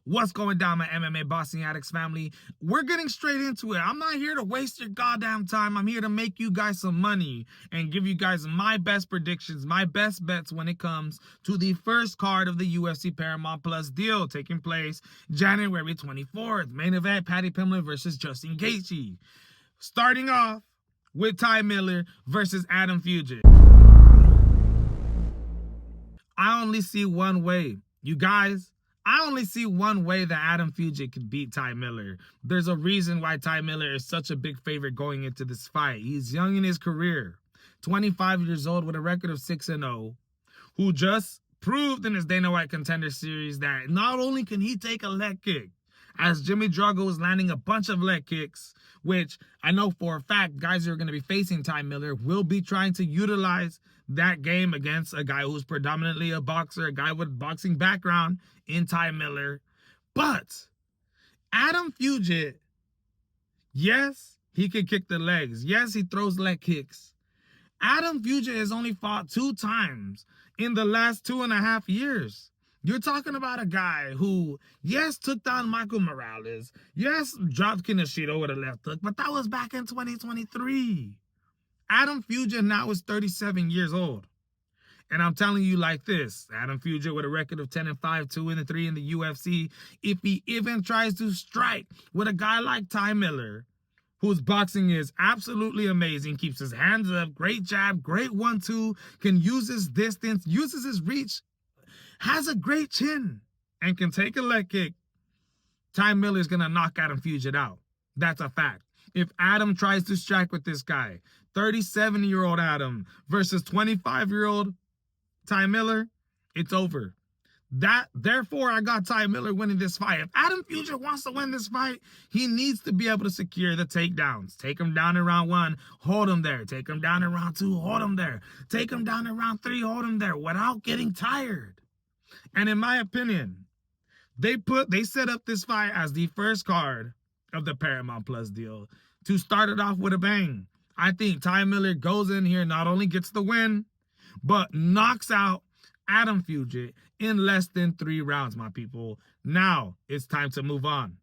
What's going down, my MMA Boxing Addicts family? We're getting straight into it. I'm not here to waste your goddamn time. I'm here to make you guys some money and give you guys my best predictions, my best bets when it comes to the first card of the UFC Paramount Plus deal taking place January 24th. Main event, Paddy Pimblett versus Justin Gaethje. Starting off with Ty Miller versus Adam Fugitt. I only see one way. You guys, I only see one way that Adam Fugitt could beat Ty Miller. There's a reason why Ty Miller is such a big favorite going into this fight. He's young in his career, 25 years old with a record of 6-0, who just proved in his Dana White Contender Series that not only can he take a leg kick, as Jimmy Drago is landing a bunch of leg kicks, which I know for a fact guys who are going to be facing Ty Miller will be trying to utilize that game against a guy who's predominantly a boxer, a guy with boxing background in Ty Miller. But Adam Fugitt, yes, he can kick the legs. Yes, he throws leg kicks. Adam Fugitt has only fought 2 times in the last 2.5 years. You're talking about a guy who, yes, took down Michael Morales. Yes, dropped Kinoshita with a left hook, but that was back in 2023. Adam Fugitt now is 37 years old. And I'm telling you like this, Adam Fugitt with a record of 10-5, 2-3 in the UFC, if he even tries to strike with a guy like Ty Miller, whose boxing is absolutely amazing, keeps his hands up, great jab, great 1-2, can use his distance, uses his reach, has a great chin, and can take a leg kick, Ty Miller is going to knock Adam Fugitt out. That's a fact. If Adam tries to strike with this guy, 37-year-old Adam versus 25-year-old Ty Miller, it's over. Therefore, I got Ty Miller winning this fight. If Adam Fugitt wants to win this fight, he needs to be able to secure the takedowns. Take him down in round 1, hold him there. Take him down in round 2, hold him there. Take him down in round 3, hold him there without getting tired. And in my opinion, they set up this fight as the first card of the Paramount Plus deal to start it off with a bang. I think Ty Miller goes in here, not only gets the win, but knocks out Adam Fugitt in less than 3 rounds, my people. Now it's time to move on.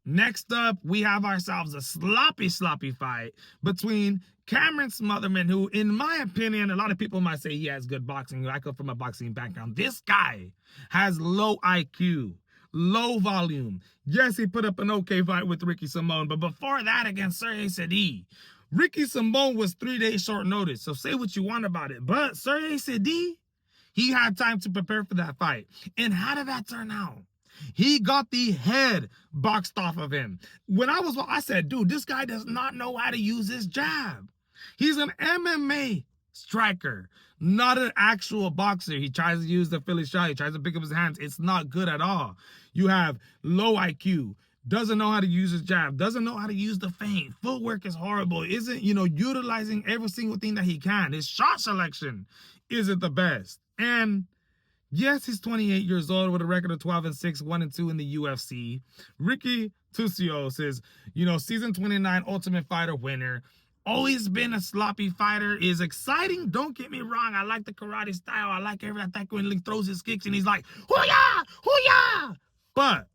Next up, we have ourselves a sloppy fight between Cameron Smotherman, who, in my opinion, a lot of people might say he has good boxing. I come from a boxing background. This guy has low IQ, low volume. Yes, he put up an okay fight with Ricky Simón, but before that against Sergey Sidi, Ricky Simón was 3 days short notice, so say what you want about it. But Sergey Sidi, he had time to prepare for that fight. And how did that turn out? He got the head boxed off of him. I said, dude, this guy does not know how to use his jab. He's an MMA striker, not an actual boxer. He tries to use the Philly shot. He tries to pick up his hands. It's not good at all. You have low IQ, doesn't know how to use his jab, doesn't know how to use the feint. Footwork is horrible. Isn't, utilizing every single thing that he can. His shot selection isn't the best. And yes, he's 28 years old with a record of 12-6, 1-2 in the UFC. Ricky Tucios is, season 29 Ultimate Fighter winner. Always been a sloppy fighter. Is exciting. Don't get me wrong. I like the karate style. I like every attack when he throws his kicks and he's like, hoo-yah, hoo-yah. But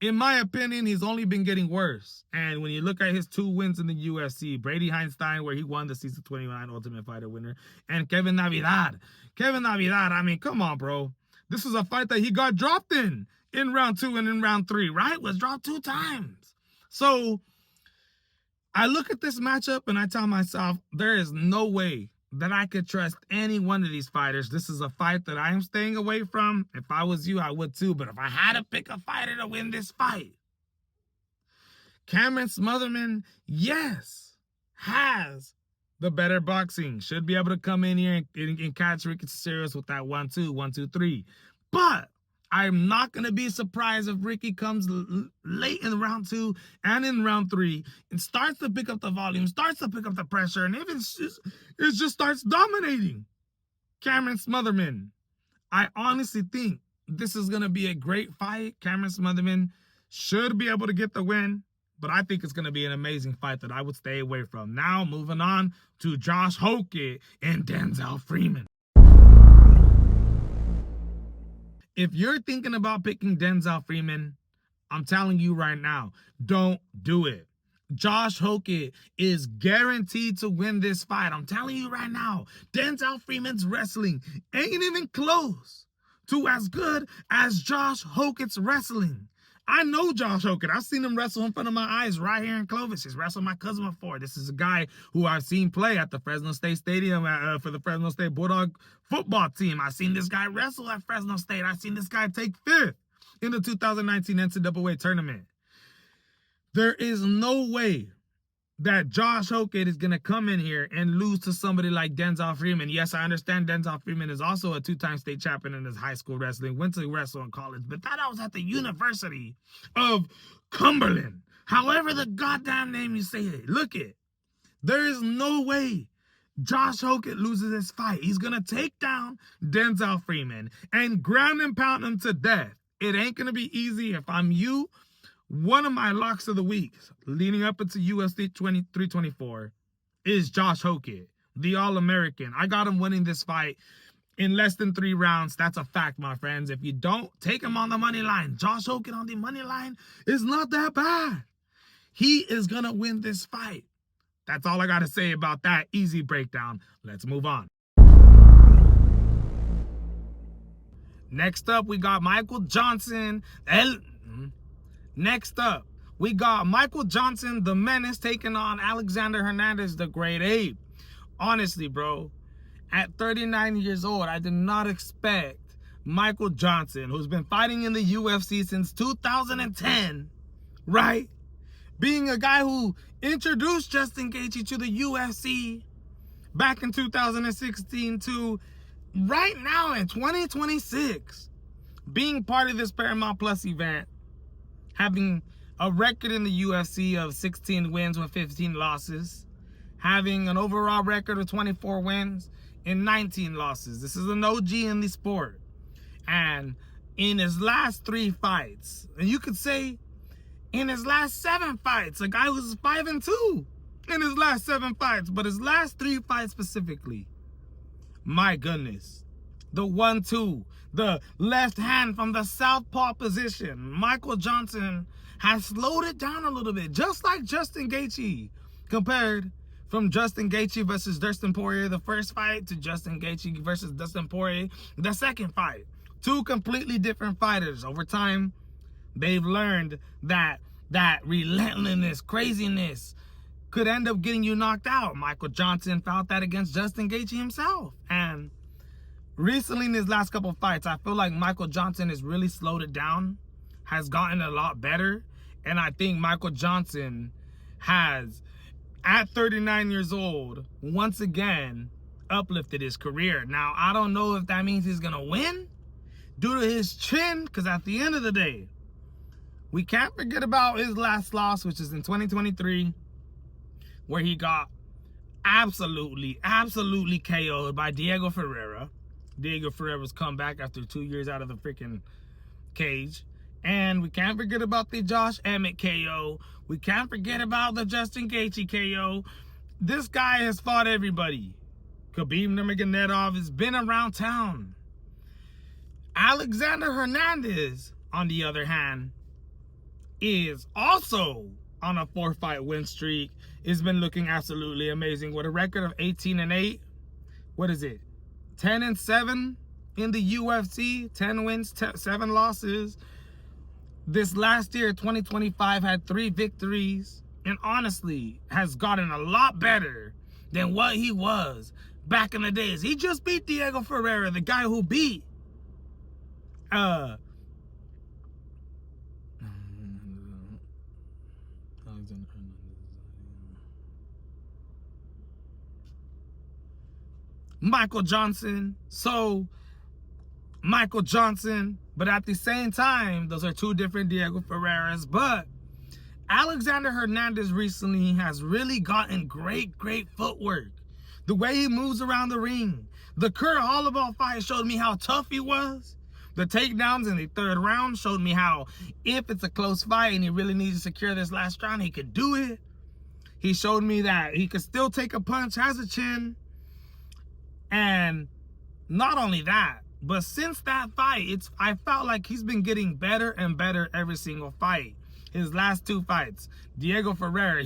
in my opinion, he's only been getting worse. And when you look at his 2 wins in the UFC, Brady Heinstein, where he won the season 29 Ultimate Fighter winner, and Kevin Navidad. Kevin Navidad, I mean, come on, bro. This was a fight that he got dropped in round 2 and in round 3, right? Was dropped 2 times. So I look at this matchup and I tell myself, there is no way that I could trust any one of these fighters. This is a fight that I am staying away from. If I was you, I would too. But if I had to pick a fighter to win this fight, Cameron Smotherman, yes, has the better boxing. Should be able to come in here and catch Ricky Tucios with that 1-2, 1-2-3. But I'm not going to be surprised if Ricky comes late in round 2 and in round 3 and starts to pick up the volume, starts to pick up the pressure, and even it just starts dominating Cameron Smotherman. I honestly think this is going to be a great fight. Cameron Smotherman should be able to get the win, but I think it's going to be an amazing fight that I would stay away from. Now, moving on to Josh Hoke and Denzel Freeman. If you're thinking about picking Denzel Freeman, I'm telling you right now, don't do it. Josh Hockett is guaranteed to win this fight. I'm telling you right now, Denzel Freeman's wrestling ain't even close to as good as Josh Hockett's wrestling. I know Josh Hockett. I've seen him wrestle in front of my eyes right here in Clovis. He's wrestled my cousin before. This is a guy who I've seen play at the Fresno State Stadium for the Fresno State Bulldog football team. I've seen this guy wrestle at Fresno State. I've seen this guy take fifth in the 2019 NCAA tournament. There is no way that Josh Hockett is going to come in here and lose to somebody like Denzel Freeman. Yes, I understand Denzel Freeman is also a two-time state champion in his high school wrestling, went to wrestle in college, but that was at the University of Cumberland. However the goddamn name you say it. Look it. There is no way Josh Hockett loses this fight. He's going to take down Denzel Freeman and ground and pound him to death. It ain't going to be easy. If I'm you, one of my locks of the week leading up into UFC 324 is Josh Hockett, the All-American. I got him winning this fight in less than 3 rounds. That's a fact, my friends. If you don't take him on the money line, Josh Hockett on the money line is not that bad. He is going to win this fight. That's all I got to say about that easy breakdown. Let's move on. Next up, we got Michael Johnson. Next up, we got Michael Johnson, the Menace, taking on Alexander Hernandez, the Great Ape. Honestly, bro, at 39 years old, I did not expect Michael Johnson, who's been fighting in the UFC since 2010, right? Being a guy who introduced Justin Gaethje to the UFC back in 2016 to right now in 2026, being part of this Paramount Plus event, having a record in the UFC of 16 wins with 15 losses, having an overall record of 24 wins and 19 losses. This is an OG in the sport. And in his last 3 fights, and you could say in his last 7 fights, a guy was 5-2 in his last 7 fights, but his last 3 fights specifically, my goodness, the 1-2, the left hand from the southpaw position, Michael Johnson has slowed it down a little bit, just like Justin Gaethje, compared from Justin Gaethje versus Dustin Poirier, the first fight, to Justin Gaethje versus Dustin Poirier, the second fight. 2 completely different fighters. Over time, they've learned that relentlessness, craziness could end up getting you knocked out. Michael Johnson felt that against Justin Gaethje himself. And recently in his last couple of fights, I feel like Michael Johnson has really slowed it down, has gotten a lot better. And I think Michael Johnson has, at 39 years old, once again, uplifted his career. Now, I don't know if that means he's going to win due to his chin, because at the end of the day, we can't forget about his last loss, which is in 2023, where he got absolutely KO'd by Diego Ferreira. Diego Ferreira's come back after 2 years out of the freaking cage. And we can't forget about the Josh Emmett KO. We can't forget about the Justin Gaethje KO. This guy has fought everybody. Khabib Nurmagomedov has been around town. Alexander Hernandez, on the other hand, is also on a 4-fight win streak. It's been looking absolutely amazing with a record of 18-8. What is it? 10-7 in the UFC. 10 wins, 7 losses. This last year, 2025, had 3 victories, and honestly has gotten a lot better than what he was back in the days. He just beat Diego Ferreira, the guy who beat Michael Johnson. So Michael Johnson, but at the same time, those are 2 different Diego Ferreiras. But Alexander Hernandez recently has really gotten great footwork. The way he moves around the ring. The Kurt Holloway fight showed me how tough he was. The takedowns in the 3rd round showed me how, if it's a close fight and he really needs to secure this last round, he could do it. He showed me that he could still take a punch, has a chin. And not only that, But since that fight, I felt like he's been getting better and better every single fight. His last 2 fights, Diego Ferreira,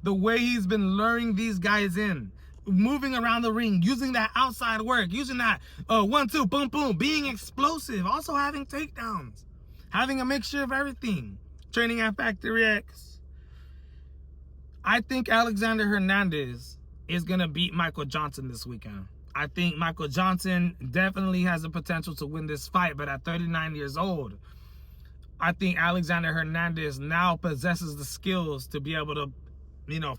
the way he's been luring these guys in, moving around the ring, using that outside work, using that 1-2, boom, boom, being explosive, also having takedowns, having a mixture of everything, training at Factory X. I think Alexander Hernandez is going to beat Michael Johnson this weekend. I think Michael Johnson definitely has the potential to win this fight, but at 39 years old, I think Alexander Hernandez now possesses the skills to be able to,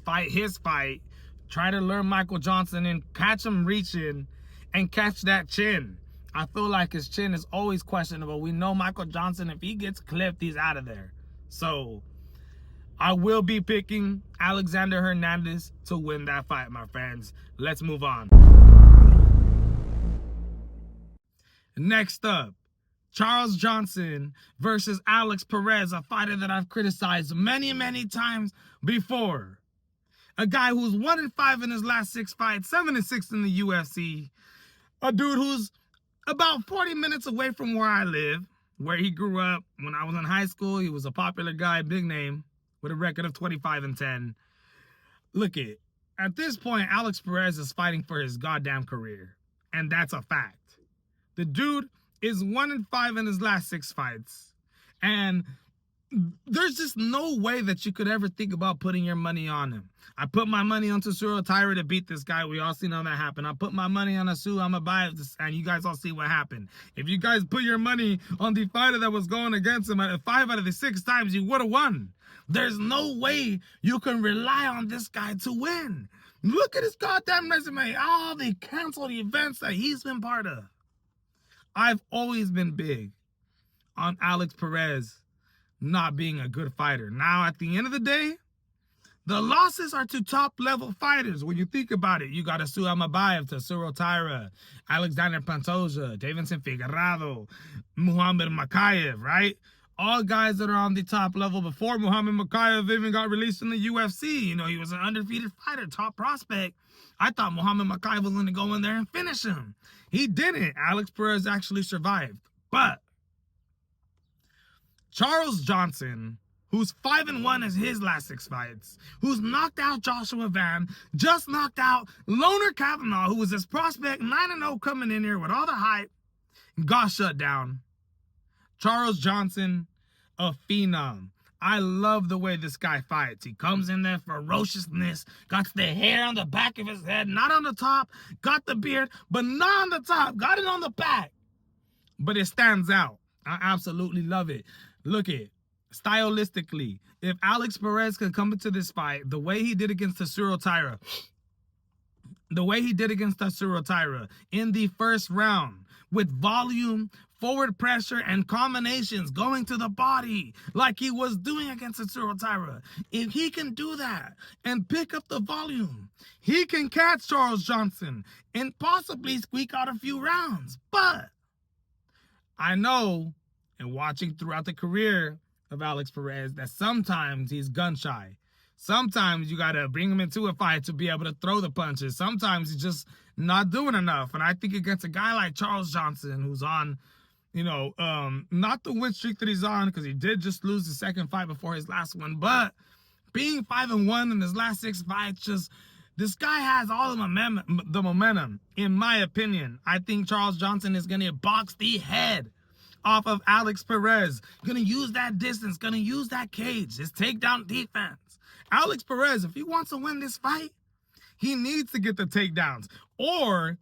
fight his fight, try to learn Michael Johnson and catch him reaching and catch that chin. I feel like his chin is always questionable. We know Michael Johnson, if he gets clipped, he's out of there. So I will be picking Alexander Hernandez to win that fight, my friends. Let's move on. Next up, Charles Johnson versus Alex Perez, a fighter that I've criticized many, many times before. A guy who's 1-5 in his last 6 fights, 7-6 in the UFC. A dude who's about 40 minutes away from where I live, where he grew up. When I was in high school, he was a popular guy, big name, with a record of 25-10. Look at this point, Alex Perez is fighting for his goddamn career. And that's a fact. The dude is 1-5 in his last 6 fights. And there's just no way that you could ever think about putting your money on him. I put my money on Tatsuro Taira to beat this guy. We all seen how that happened. I put my money on Asu Amabayev, and you guys all see what happened. If you guys put your money on the fighter that was going against him at 5 out of the 6 times, you would have won. There's no way you can rely on this guy to win. Look at his goddamn resume. All the canceled events that he's been part of. I've always been big on Alex Perez not being a good fighter. Now, at the end of the day, the losses are to top-level fighters. When you think about it, you got Asu Amabayev, Tatsuro Taira, Alexander Pantoja, Davidson Figueroa, Muhammad Makayev, right? All guys that are on the top level before Muhammad Makayev even got released from the UFC. He was an undefeated fighter, top prospect. I thought Muhammad Makayev was going to go in there and finish him. He didn't. Alex Perez actually survived. But Charles Johnson, who's 5-1 in his last 6 fights, who's knocked out Joshua Van, just knocked out Loner Kavanaugh, who was his prospect, 9-0 coming in here with all the hype, got shut down. Charles Johnson, a phenom. I love the way this guy fights. He comes in there, ferociousness, got the hair on the back of his head, not on the top, got the beard, but not on the top, got it on the back. But it stands out. I absolutely love it. Look at stylistically, if Alex Perez can come into this fight the way he did against Tatsuro Taira, in the first round, with volume, forward pressure, and combinations going to the body like he was doing against Tatsuro Taira, if he can do that and pick up the volume, he can catch Charles Johnson and possibly squeak out a few rounds. But I know, and watching throughout the career of Alex Perez, that sometimes he's gun shy. Sometimes you got to bring him into a fight to be able to throw the punches. Sometimes he's just not doing enough. And I think against a guy like Charles Johnson, who's on, not the win streak that he's on, because he did just lose the second fight before his last one, but being 5-1 in his last 6 fights, this guy has all the momentum, in my opinion. I think Charles Johnson is going to box the head off of Alex Perez. Gonna use that distance, gonna use that cage, his takedown defense. Alex Perez, if he wants to win this fight, he needs to get the takedowns. Or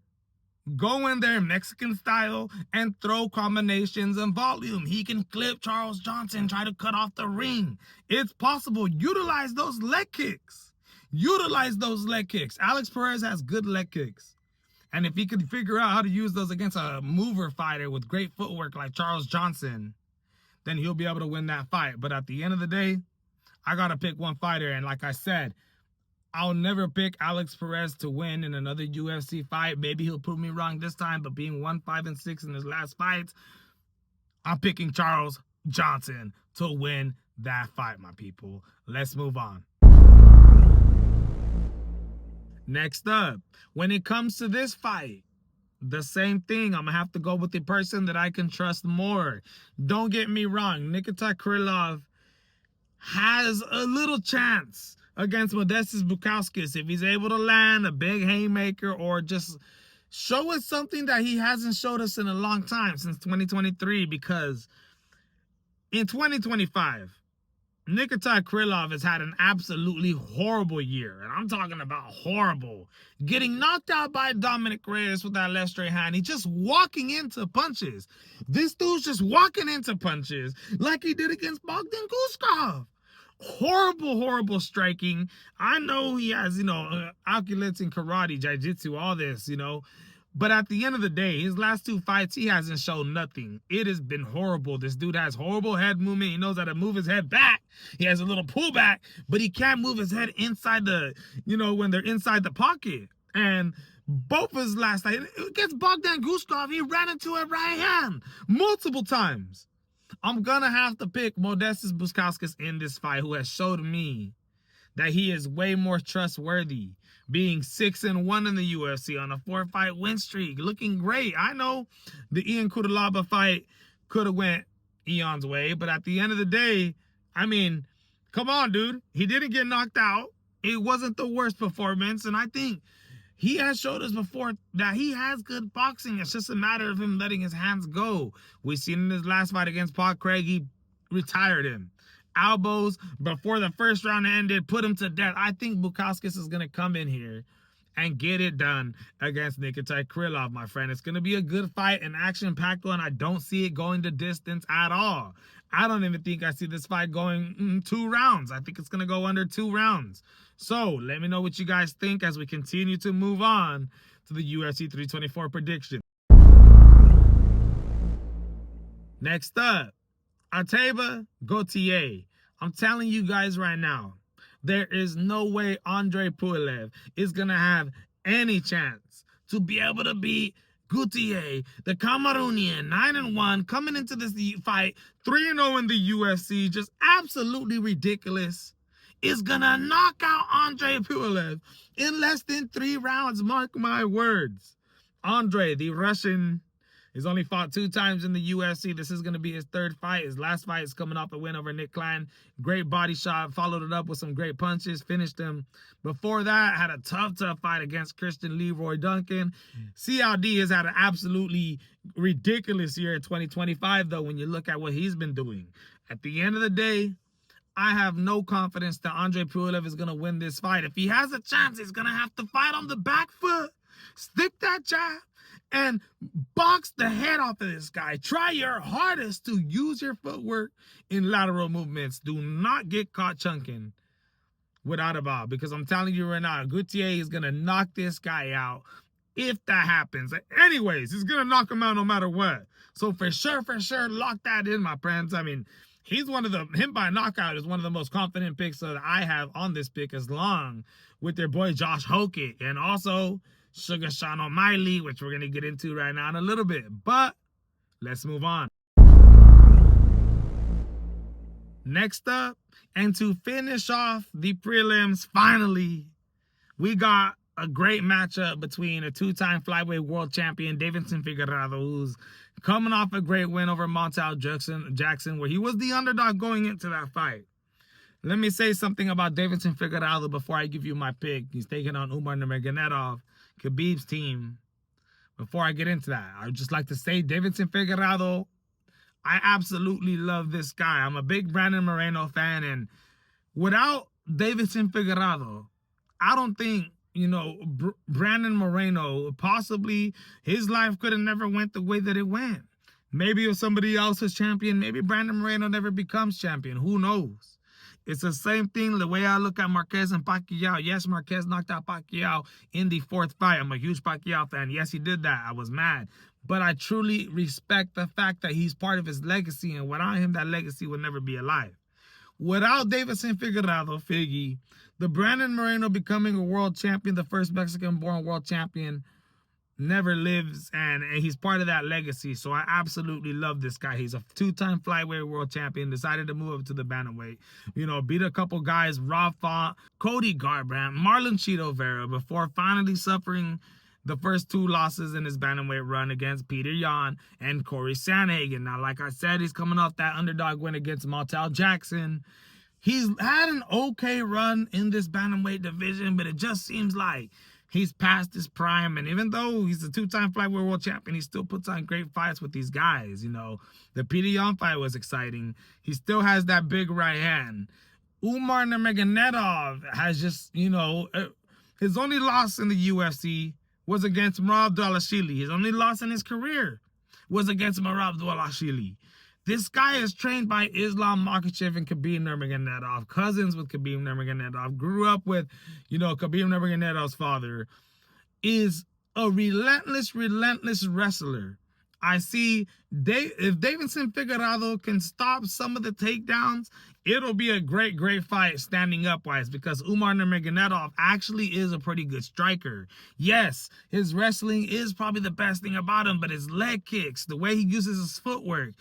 go in there Mexican style and throw combinations and volume. He can clip Charles Johnson, try to cut off the ring. It's possible. Utilize those leg kicks. Alex Perez has good leg kicks. And if he could figure out how to use those against a mover fighter with great footwork like Charles Johnson, then he'll be able to win that fight. But at the end of the day, I got to pick one fighter. And like I said, I'll never pick Alex Perez to win in another UFC fight. Maybe he'll prove me wrong this time, but being 1-5-6 in his last fights, I'm picking Charles Johnson to win that fight, my people. Let's move on. Next up, when it comes to this fight, the same thing. I'm going to have to go with the person that I can trust more. Don't get me wrong. Nikita Krylov has a little chance against Modestas Bukauskas if he's able to land a big haymaker or just show us something that he hasn't showed us in a long time, since 2023, because in 2025, Nikita Krylov has had an absolutely horrible year, and I'm talking about horrible. Getting knocked out by Dominic Reyes with that left straight hand. He's just walking into punches. This dude's just walking into punches like he did against Bogdan Guskov. Horrible, horrible striking. I know he has, accolades in karate, jiu-jitsu, all this, But at the end of the day, his last 2 fights, he hasn't shown nothing. It has been horrible. This dude has horrible head movement. He knows how to move his head back. He has a little pullback, but he can't move his head inside the, when they're inside the pocket. And both of his last fight, against Bogdan Guskov, he ran into a right hand multiple times. I'm going to have to pick Modestas Bukauskas in this fight, who has showed me that he is way more trustworthy, being 6-1 in the UFC on a 4-fight win streak, looking great. I know the Ian Kudalaba fight could have went Ian's way, but at the end of the day, I mean, come on, dude. He didn't get knocked out. It wasn't the worst performance, and I think he has showed us before that he has good boxing. It's just a matter of him letting his hands go. We've seen in his last fight against Paul Craig, he retired him. Elbows before the first round ended, put him to death. I think Bukauskas is going to come in here and get it done against Nikita Krylov, my friend. It's going to be a good fight, an action-packed one. I don't see it going the distance at all. I don't even think I see this fight going 2 rounds. I think it's going to go under 2 rounds. So let me know what you guys think as we continue to move on to the UFC 324 prediction. Next up, Arteba Gautier. I'm telling you guys right now, there is no way Andre Pulev is going to have any chance to be able to beat Gautier, the Cameroonian, 9-1, coming into this fight, 3-0 in the UFC, just absolutely ridiculous, is going to knock out Andre Pulev in less than 3 rounds, mark my words. Andre, the Russian, he's only fought 2 times in the UFC. This is going to be his 3rd fight. His last fight is coming off a win over Nick Klein. Great body shot. Followed it up with some great punches. Finished him. Before that, had a tough fight against Christian Leroy Duncan. CLD has had an absolutely ridiculous year in 2025, though, when you look at what he's been doing. At the end of the day, I have no confidence that Andre Pulev is going to win this fight. If he has a chance, he's going to have to fight on the back foot. Stick that jab and box the head off of this guy. Try your hardest to use your footwork in lateral movements. Do not get caught chunking without a ball, because I'm telling you right now, Gautier is going to knock this guy out if that happens. Anyways, he's going to knock him out no matter what. So for sure, lock that in, my friends. I mean, him by knockout is one of the most confident picks that I have on this pick, as long with their boy Josh Hokitt and also Sugar Sean O'Malley, which we're going to get into right now in a little bit. But let's move on. Next up, and to finish off the prelims, finally, we got a great matchup between a 2-time flyweight world champion, Deiveson Figueiredo, who's coming off a great win over Montel Jackson, where he was the underdog going into that fight. Let me say something about Deiveson Figueiredo before I give you my pick. He's taking on Umar Nurmagomedov, Khabib's team. Before I get into that, I would just like to say Deiveson Figueiredo, I absolutely love this guy. I'm a big Brandon Moreno fan, and without Deiveson Figueiredo, I don't think, Brandon Moreno, possibly his life could have never went the way that it went. Maybe if somebody else was champion, maybe Brandon Moreno never becomes champion. Who knows? It's the same thing the way I look at Marquez and Pacquiao. Yes, Marquez knocked out Pacquiao in the 4th fight. I'm a huge Pacquiao fan. Yes, he did that. I was mad. But I truly respect the fact that he's part of his legacy, and without him, that legacy would never be alive. Without Deiveson Figueiredo, Figgy, the Brandon Moreno becoming a world champion, the first Mexican-born world champion, never lives, and he's part of that legacy. So I absolutely love this guy. He's a 2-time flyweight world champion, decided to move up to the bantamweight, beat a couple guys, Rob Font, Cody Garbrandt, Marlon Cheeto Vera, before finally suffering the first 2 losses in his bantamweight run against Peter Yan and Corey Sandhagen. Now, like I said, he's coming off that underdog win against Montel Jackson. He's had an okay run in this bantamweight division, but it just seems like he's past his prime. And even though he's a 2-time flyweight world champion, he still puts on great fights with these guys. You know, the Peter Yan fight was exciting. He still has that big right hand. Umar Nurmagomedov has just, you know, his only loss in the UFC was against Merab Dvalishvili. His only loss in his career was against Merab Dvalishvili. This guy is trained by Islam Makhachev and Khabib Nurmagomedov, cousins with Khabib Nurmagomedov, grew up with, you know, Khabib Nurmagomedov's father, is a relentless wrestler. I see if Davidson Figueiredo can stop some of the takedowns, it'll be a great fight standing up-wise, because Umar Nurmagomedov actually is a pretty good striker. Yes, his wrestling is probably the best thing about him, but his leg kicks, the way he uses his footwork.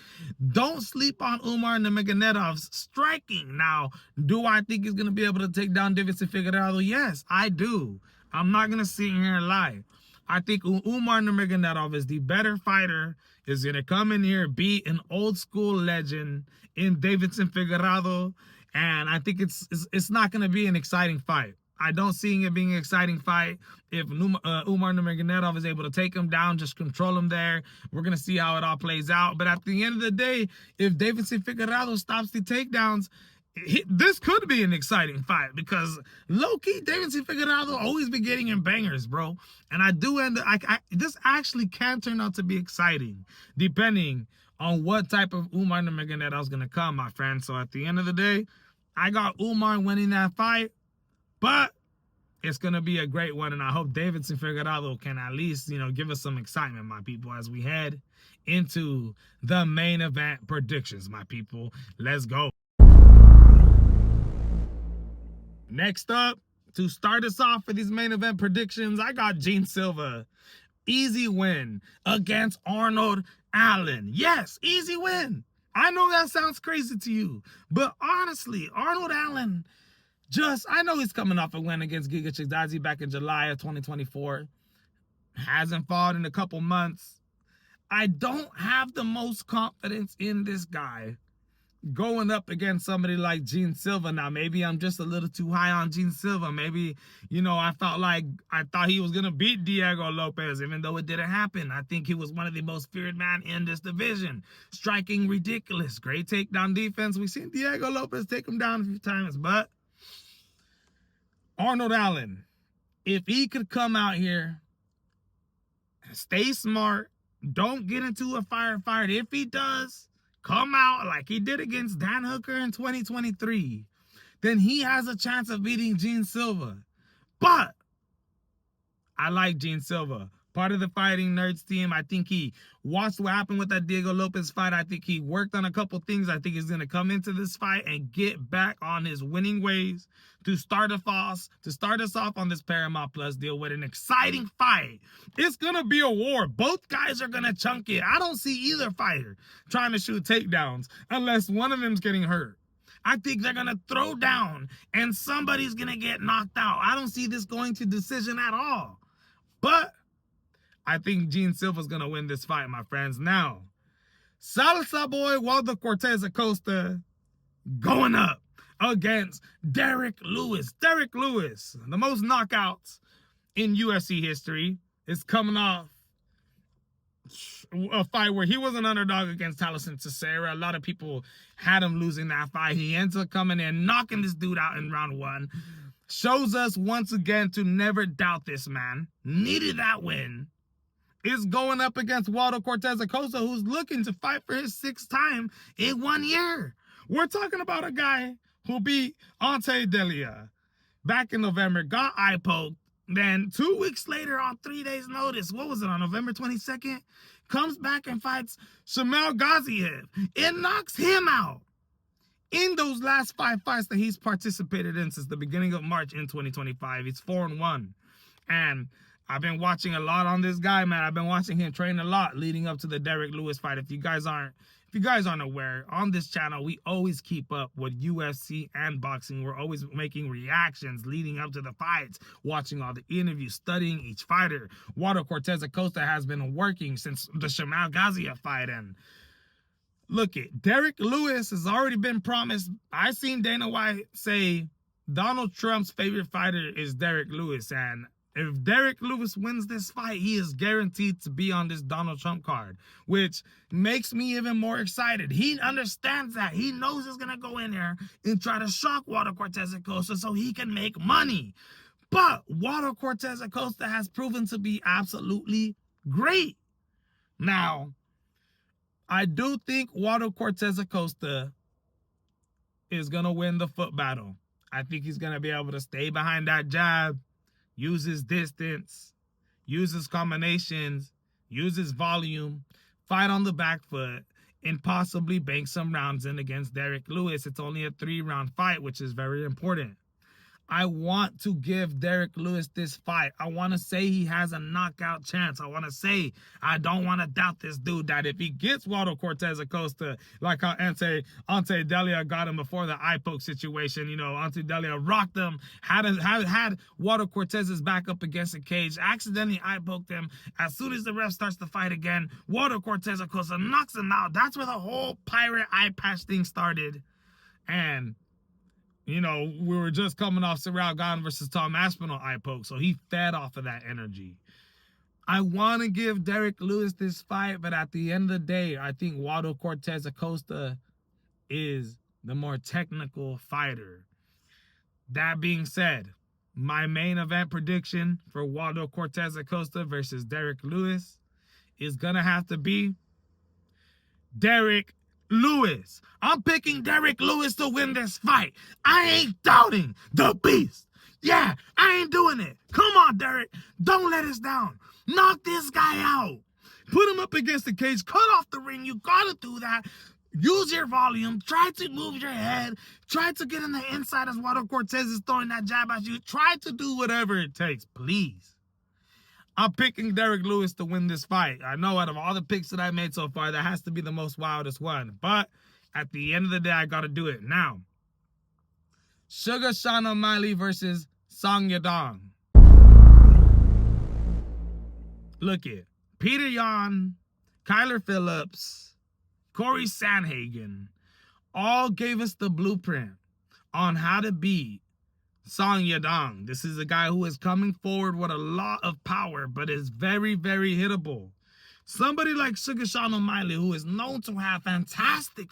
Don't sleep on Umar Nurmagomedov's striking. Now, do I think he's going to be able to take down Davidson Figueiredo? Yes, I do. I'm not going to sit here and lie. I think Umar Nurmagomedov is the better fighter, is going to come in here, beat an old school legend in Davidson Figueiredo, and I think it's not going to be an exciting fight. I don't see it being an exciting fight. If Umar Nurmagomedov is able to take him down, just control him there, we're going to see how it all plays out. But at the end of the day, if Davidson Figueiredo stops the takedowns, this could be an exciting fight, because low-key Davidson Figueiredo always be getting in bangers, bro. And this actually can turn out to be exciting, depending on what type of Umar Nurmagomedov is going to come, my friend. So at the end of the day, I got Umar winning that fight, but it's going to be a great one. And I hope Davidson Figueiredo can at least, you know, give us some excitement, my people, as we head into the main event predictions, my people. Let's go. Next up, to start us off for these main event predictions, I got Gene Silva. Easy win against Arnold Allen. Yes, easy win. I know that sounds crazy to you, but honestly, Arnold Allen I know he's coming off a win against Giga Chikadze back in July of 2024. Hasn't fought in a couple months. I don't have the most confidence in this guy going up against somebody like Gene Silva. Now, maybe I'm just a little too high on Gene Silva. Maybe, you know, I thought he was going to beat Diego Lopez, even though it didn't happen. I think he was one of the most feared men in this division. Striking ridiculous. Great takedown defense. We've seen Diego Lopez take him down a few times, but Arnold Allen, if he could come out here, stay smart, don't get into a firefight. If he does come out like he did against Dan Hooker in 2023, then he has a chance of beating Gene Silva. But I like Gene Silva. Part of the Fighting Nerds team. I think he watched what happened with that Diego Lopez fight. I think he worked on a couple things. I think he's going to come into this fight and get back on his winning ways to start us off on this Paramount Plus deal with an exciting fight. It's going to be a war. Both guys are going to chunk it. I don't see either fighter trying to shoot takedowns unless one of them's getting hurt. I think they're going to throw down and somebody's going to get knocked out. I don't see this going to decision at all. But I think Gene Silva's going to win this fight, my friends. Now, Salsa Boy Waldo Cortez Acosta going up against Derek Lewis. Derek Lewis, the most knockouts in UFC history, is coming off a fight where he was an underdog against Talison Teixeira. A lot of people had him losing that fight. He ends up coming in, knocking this dude out in round 1. Shows us once again to never doubt this man. Needed that win. Is going up against Waldo Cortez Acosta, who's looking to fight for his 6th time in 1 year. We're talking about a guy who beat Ante Delia back in November, got eye poked, then 2 weeks later on 3 days notice, what was it, on November 22nd, comes back and fights Shamil Gaziev. It knocks him out. In those last 5 fights that he's participated in since the beginning of March in 2025, he's 4-1. And I've been watching a lot on this guy, man. I've been watching him train a lot leading up to the Derek Lewis fight. If you guys aren't If you guys aren't aware, on this channel, we always keep up with UFC and boxing. We're always making reactions leading up to the fights, watching all the interviews, studying each fighter. Walter Cortez Acosta has been working since the Shamal Gaziev fight. And look it, Derek Lewis has already been promised. I seen Dana White say Donald Trump's favorite fighter is Derek Lewis. And if Derek Lewis wins this fight, he is guaranteed to be on this Donald Trump card, which makes me even more excited. He understands that. He knows he's going to go in there and try to shock Walter Cortez Acosta so he can make money. But Walter Cortez Acosta has proven to be absolutely great. Now, I do think Walter Cortez Acosta is going to win the foot battle. I think he's going to be able to stay behind that jab, use his distance, use his combinations, use his volume, fight on the back foot, and possibly bank some rounds in against Derek Lewis. It's only a 3-round fight, which is very important. I want to give Derek Lewis this fight. I want to say he has a knockout chance. I want to say I don't want to doubt this dude that if he gets Walter Cortez Acosta, like how Ante Delia got him before the eye poke situation, you know, Ante Delia rocked him, had Walter Cortez's back up against the cage, accidentally eye poked him. As soon as the ref starts the fight again, Walter Cortez Acosta knocks him out. That's where the whole pirate eye patch thing started. And you know, we were just coming off Ciryl Gane versus Tom Aspinall eye poke, so he fed off of that energy. I want to give Derek Lewis this fight, but at the end of the day, I think Walter Cortez Acosta is the more technical fighter. That being said, my main event prediction for Walter Cortez Acosta versus Derek Lewis is going to have to be Derek Lewis. I'm picking Derek Lewis to win this fight. I ain't doubting the beast. Yeah, I ain't doing it. Come on, Derek. Don't let us down. Knock this guy out. Put him up against the cage. Cut off the ring. You gotta do that. Use your volume. Try to move your head. Try to get in the inside as Walter Cortez is throwing that jab at you. Try to do whatever it takes, please. I'm picking Derek Lewis to win this fight. I know out of all the picks that I made so far, that has to be the most wildest one. But at the end of the day, I got to do it. Now, Sugar Sean O'Malley versus Song Yadong. Look it. Peter Yan, Kyler Phillips, Corey Sandhagen all gave us the blueprint on how to beat Song Yadong. This is a guy who is coming forward with a lot of power, but is very, very hittable. Somebody like Sugar Sean O'Malley, who is known to have fantastic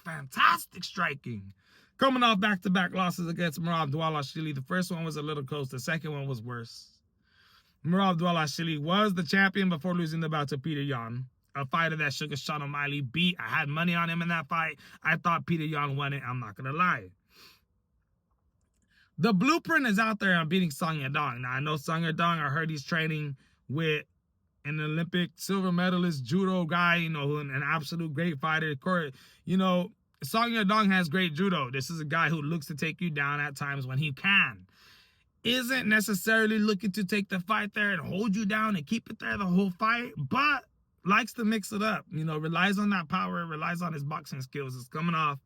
striking, coming off back-to-back losses against Merab Dvalishvili. The first one was a little close. The second one was worse. Merab Dvalishvili was the champion before losing the bout to Peter Yan, a fighter that Sugar Sean O'Malley beat. I had money on him in that fight. I thought Peter Yan won it. I'm not going to lie. The blueprint is out there on beating Song Yadong. Now, I know Song Yadong, I heard he's training with an Olympic silver medalist judo guy, you know, an absolute great fighter. You know, Song Yadong has great judo. This is a guy who looks to take you down at times when he can. Isn't necessarily looking to take the fight there and hold you down and keep it there the whole fight, but likes to mix it up. You know, relies on that power, relies on his boxing skills. It's coming off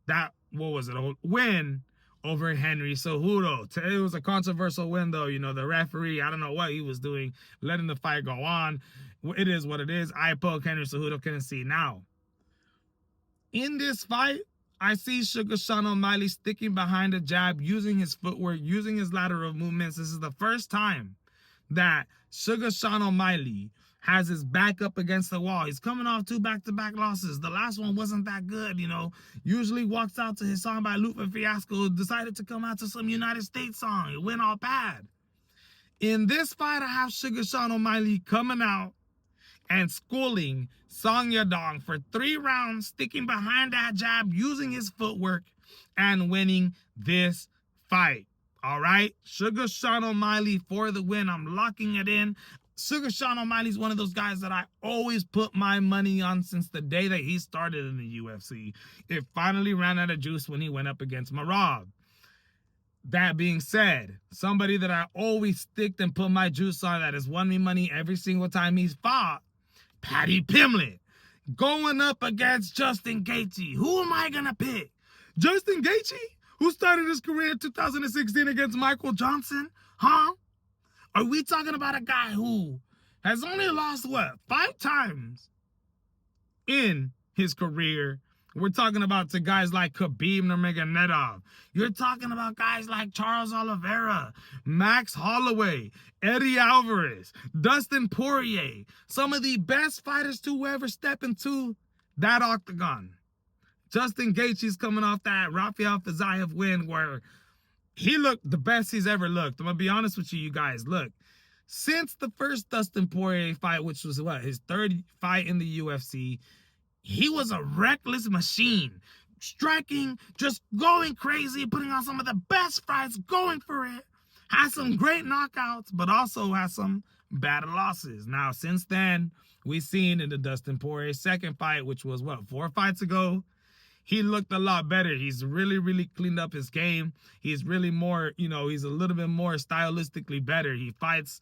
that, what was it, a win over Henry Cejudo. It was a controversial win, though. You know, the referee, I don't know what he was doing, letting the fight go on. It is what it is. I poke Henry Cejudo, couldn't see. Now, in this fight, I see Sugar Sean O'Malley sticking behind a jab, using his footwork, using his lateral movements. This is the first time that Sugar Sean O'Malley has his back up against the wall. He's coming off 2 back-to-back losses. The last one wasn't that good, you know. Usually walks out to his song by Lupe Fiasco, decided to come out to some United States song. It went all bad. In this fight, I have Sugar Sean O'Malley coming out and schooling Song Yadong for 3 rounds, sticking behind that jab, using his footwork, and winning this fight. All right? Sugar Sean O'Malley for the win. I'm locking it in. Sugar Sean O'Malley is one of those guys that I always put my money on since the day that he started in the UFC. It finally ran out of juice when he went up against Merab. That being said, somebody that I always sticked and put my juice on that has won me money every single time he's fought, Paddy Pimblett. going up against Justin Gaethje. Who am I gonna pick? Justin Gaethje, who started his career in 2016 against Michael Johnson? Huh? Are we talking about a guy who has only lost, what, 5 times in his career? We're talking about to guys like Khabib Nurmagomedov. You're talking about guys like Charles Oliveira, Max Holloway, Eddie Alvarez, Dustin Poirier. Some of the best fighters to ever step into that octagon. Justin Gaethje's coming off that Rafael Fiziev win where he looked the best he's ever looked. I'm going to be honest with you guys. Look, since the first Dustin Poirier fight, which was what, his 3rd fight in the UFC, he was a reckless machine, striking, just going crazy, putting on some of the best fights, going for it. Had some great knockouts, but also had some bad losses. Now, since then, we've seen in the Dustin Poirier 2nd fight, which was, what, 4 fights ago, he looked a lot better. He's really cleaned up his game. He's really more, he's a little bit more stylistically better. He fights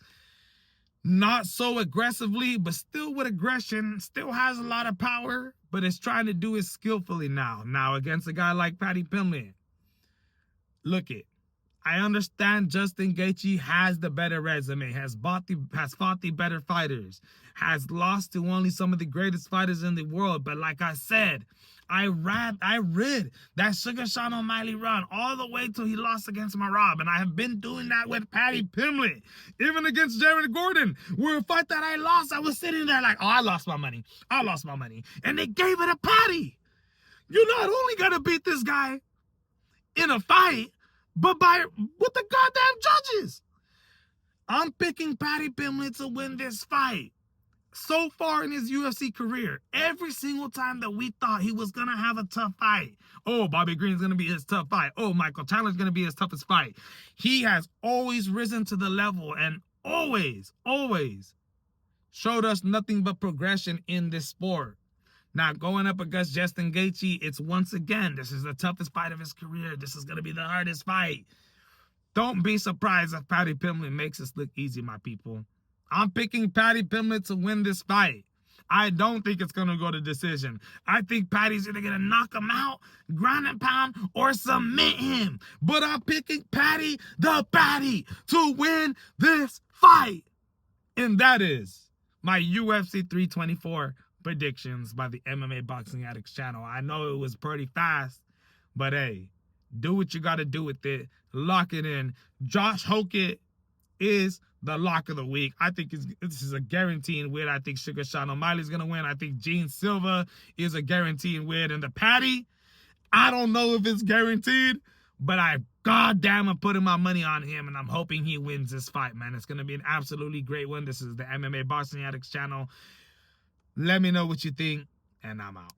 not so aggressively, but still with aggression, still has a lot of power, but is trying to do it skillfully now. Now, against a guy like Paddy Pimblett, look it. I understand Justin Gaethje has the better resume, has fought the better fighters, has lost to only some of the greatest fighters in the world. But like I said, I read that Sugar Sean O'Malley run all the way till he lost against Marab. And I have been doing that with Paddy Pimblett. Even against Jared Gordon, where a fight that I lost, I was sitting there like, oh, I lost my money. And they gave it a Paddy. You're not only going to beat this guy in a fight, but with the goddamn judges. I'm picking Paddy Pimblett to win this fight. So far in his UFC career, every single time that we thought he was going to have a tough fight, oh, Bobby Green's going to be his tough fight, oh, Michael Chandler's going to be his toughest fight, he has always risen to the level and always showed us nothing but progression in this sport. Now, going up against Justin Gaethje, it's once again, this is the toughest fight of his career. This is going to be the hardest fight. Don't be surprised if Paddy Pimblett makes us look easy, my people. I'm picking Paddy Pimblett to win this fight. I don't think it's going to go to decision. I think Paddy's either going to knock him out, ground and pound, or submit him. But I'm picking Paddy the Baddy to win this fight. And that is my UFC 324 predictions by the MMA Boxing Addicts channel. I know it was pretty fast, but hey, do what you got to do with it. Lock it in. Josh Hokett is the lock of the week. I think this is a guaranteed win. I think Sugar Sean O'Malley's going to win. I think Gene Silva is a guaranteed win. And the Paddy, I don't know if it's guaranteed, but I goddamn am putting my money on him, and I'm hoping he wins this fight, man. It's going to be an absolutely great one. This is the MMA Boxing Addicts channel. Let me know what you think, and I'm out.